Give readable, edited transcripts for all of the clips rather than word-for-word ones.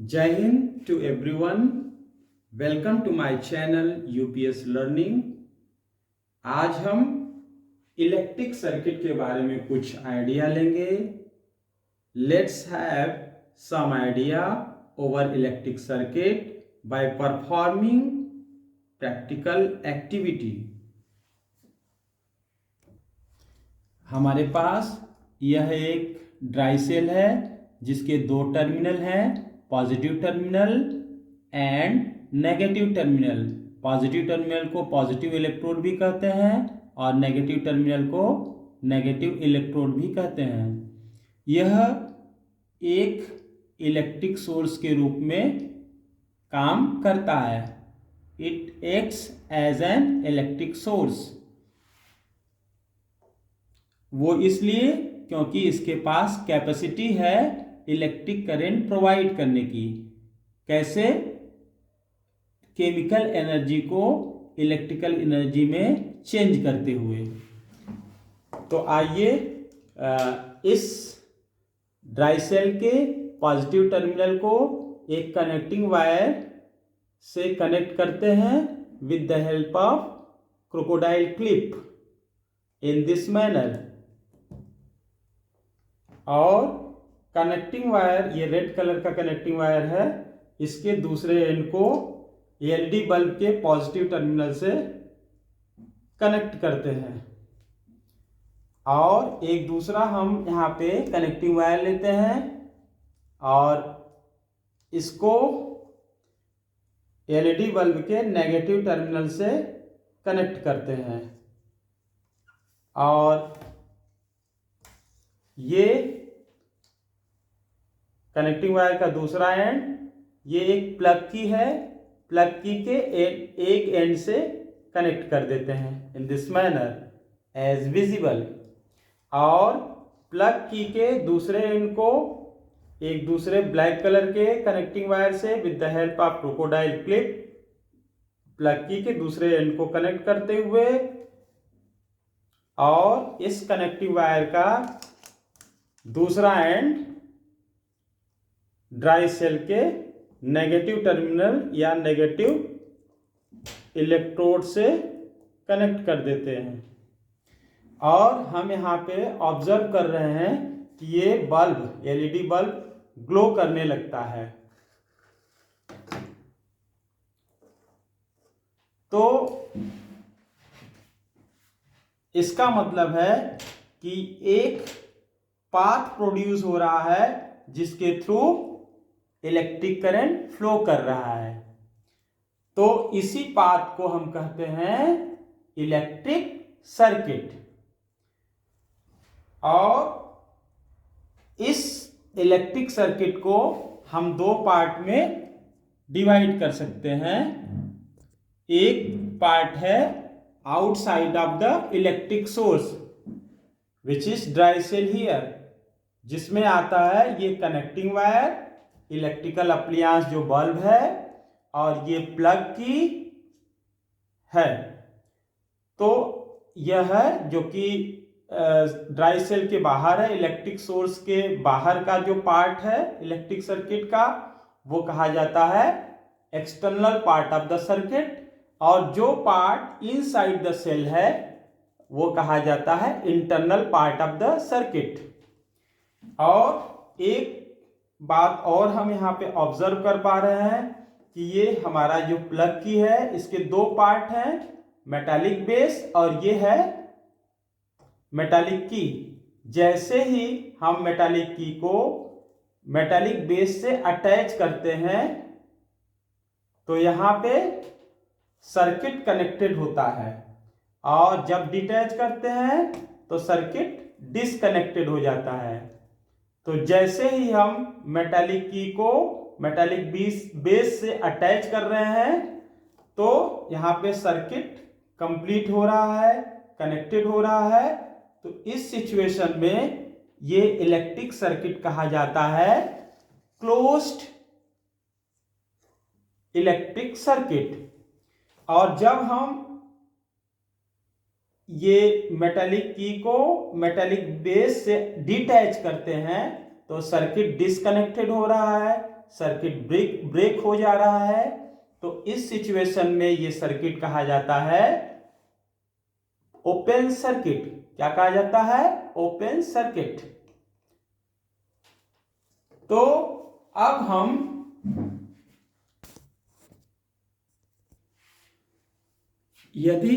जय Hind to everyone. Welcome to my channel UPS learning. आज हम इलेक्ट्रिक सर्किट के बारे में कुछ आइडिया लेंगे। Let's have some idea over electric circuit by performing practical activity. हमारे पास यह एक ड्राई सेल है जिसके दो टर्मिनल हैं, positive terminal and negative terminal. Positive terminal को पॉजिटिव इलेक्ट्रोड भी कहते हैं और नेगेटिव टर्मिनल को नेगेटिव इलेक्ट्रोड भी कहते हैं। यह एक इलेक्ट्रिक सोर्स के रूप में काम करता है। It acts as an electric source. वो इसलिए क्योंकि इसके पास कैपेसिटी है इलेक्ट्रिक करंट प्रोवाइड करने की। कैसे? केमिकल एनर्जी को इलेक्ट्रिकल एनर्जी में चेंज करते हुए। तो आइए इस ड्राई सेल के पॉजिटिव टर्मिनल को एक कनेक्टिंग वायर से कनेक्ट करते हैं with the help of crocodile clip in this manner. और कनेक्टिंग वायर, ये रेड कलर का कनेक्टिंग वायर है, इसके दूसरे एंड को एलईडी बल्ब के पॉजिटिव टर्मिनल से कनेक्ट करते हैं। और एक दूसरा हम यहाँ पे कनेक्टिंग वायर लेते हैं और इसको एलईडी बल्ब के नेगेटिव टर्मिनल से कनेक्ट करते हैं। और ये कनेक्टिंग वायर का दूसरा एंड, ये एक प्लग की है, प्लग की के एक एंड से कनेक्ट कर देते हैं in this manner as visible. और प्लग की के दूसरे एंड को एक दूसरे ब्लैक कलर के कनेक्टिंग वायर से with the help of crocodile clip plug key के दूसरे एंड को कनेक्ट करते हुए, और इस कनेक्टिंग वायर का दूसरा एंड ड्राई सेल के नेगेटिव टर्मिनल या नेगेटिव इलेक्ट्रोड से कनेक्ट कर देते हैं। और हम यहाँ पे ऑब्जर्व कर रहे हैं कि ये बल्ब, एलईडी बल्ब ग्लो करने लगता है। तो इसका मतलब है कि एक पाथ प्रोड्यूस हो रहा है जिसके थ्रू इलेक्ट्रिक करंट फ्लो कर रहा है। तो इसी पाथ को हम कहते हैं इलेक्ट्रिक सर्किट। और इस इलेक्ट्रिक सर्किट को हम दो पार्ट में डिवाइड कर सकते हैं। एक पार्ट है outside of the electric source which is dry cell here, जिसमें आता है ये कनेक्टिंग वायर, इलेक्ट्रिकल अप्लायंस जो बल्ब है, और ये प्लग की है। तो यह है जो कि ड्राई सेल के बाहर है, इलेक्ट्रिक सोर्स के बाहर का जो पार्ट है इलेक्ट्रिक सर्किट का, वो कहा जाता है external part of the circuit. और जो पार्ट इनसाइड द सेल है वो कहा जाता है internal part of the circuit. और एक बात और हम यहाँ पे ऑब्जर्व कर पा रहे हैं कि ये हमारा जो प्लग की है, इसके दो पार्ट हैं, मेटालिक बेस और ये है मेटालिक की। जैसे ही हम मेटालिक की को मेटालिक बेस से अटैच करते हैं तो यहाँ पे सर्किट कनेक्टेड होता है, और जब डिटैच करते हैं तो सर्किट डिसकनेक्टेड हो जाता है। तो जैसे ही हम मेटालिक की को मेटालिक बेस से अटैच कर रहे हैं तो यहाँ पे सर्किट कंप्लीट हो रहा है, कनेक्टेड हो रहा है। तो इस सिचुएशन में ये इलेक्ट्रिक सर्किट कहा जाता है क्लोज्ड इलेक्ट्रिक सर्किट। और जब हम ये मेटालिक की को मेटालिक बेस से डिटैच करते हैं तो सर्किट डिसकनेक्टेड हो रहा है, सर्किट ब्रेक हो जा रहा है, तो इस सिचुएशन में ये सर्किट कहा जाता है ओपन सर्किट। क्या कहा जाता है? Open circuit. तो अब हम यदि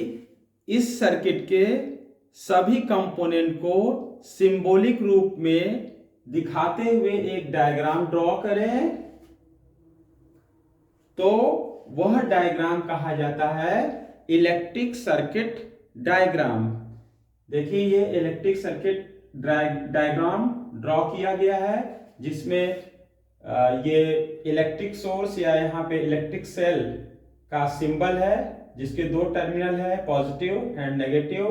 इस सर्किट के सभी कंपोनेंट को सिंबॉलिक रूप में दिखाते हुए एक डायग्राम ड्रॉ करें, तो वह डायग्राम कहा जाता है इलेक्ट्रिक सर्किट डायग्राम। देखिए ये इलेक्ट्रिक सर्किट डायग्राम ड्रॉ किया गया है, जिसमें ये इलेक्ट्रिक सोर्स या यहाँ पे इलेक्ट्रिक सेल का सिंबल है, जिसके दो टर्मिनल है, पॉजिटिव एंड नेगेटिव,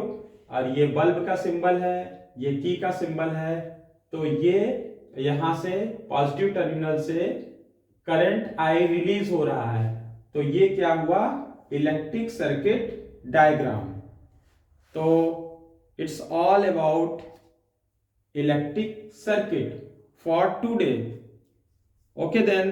और ये बल्ब का सिंबल है, ये की का सिंबल है। तो ये यहाँ से पॉजिटिव टर्मिनल से करंट आई रिलीज हो रहा है, तो ये क्या हुआ? Electric circuit diagram. तो it's all about electric circuit for today. Okay then.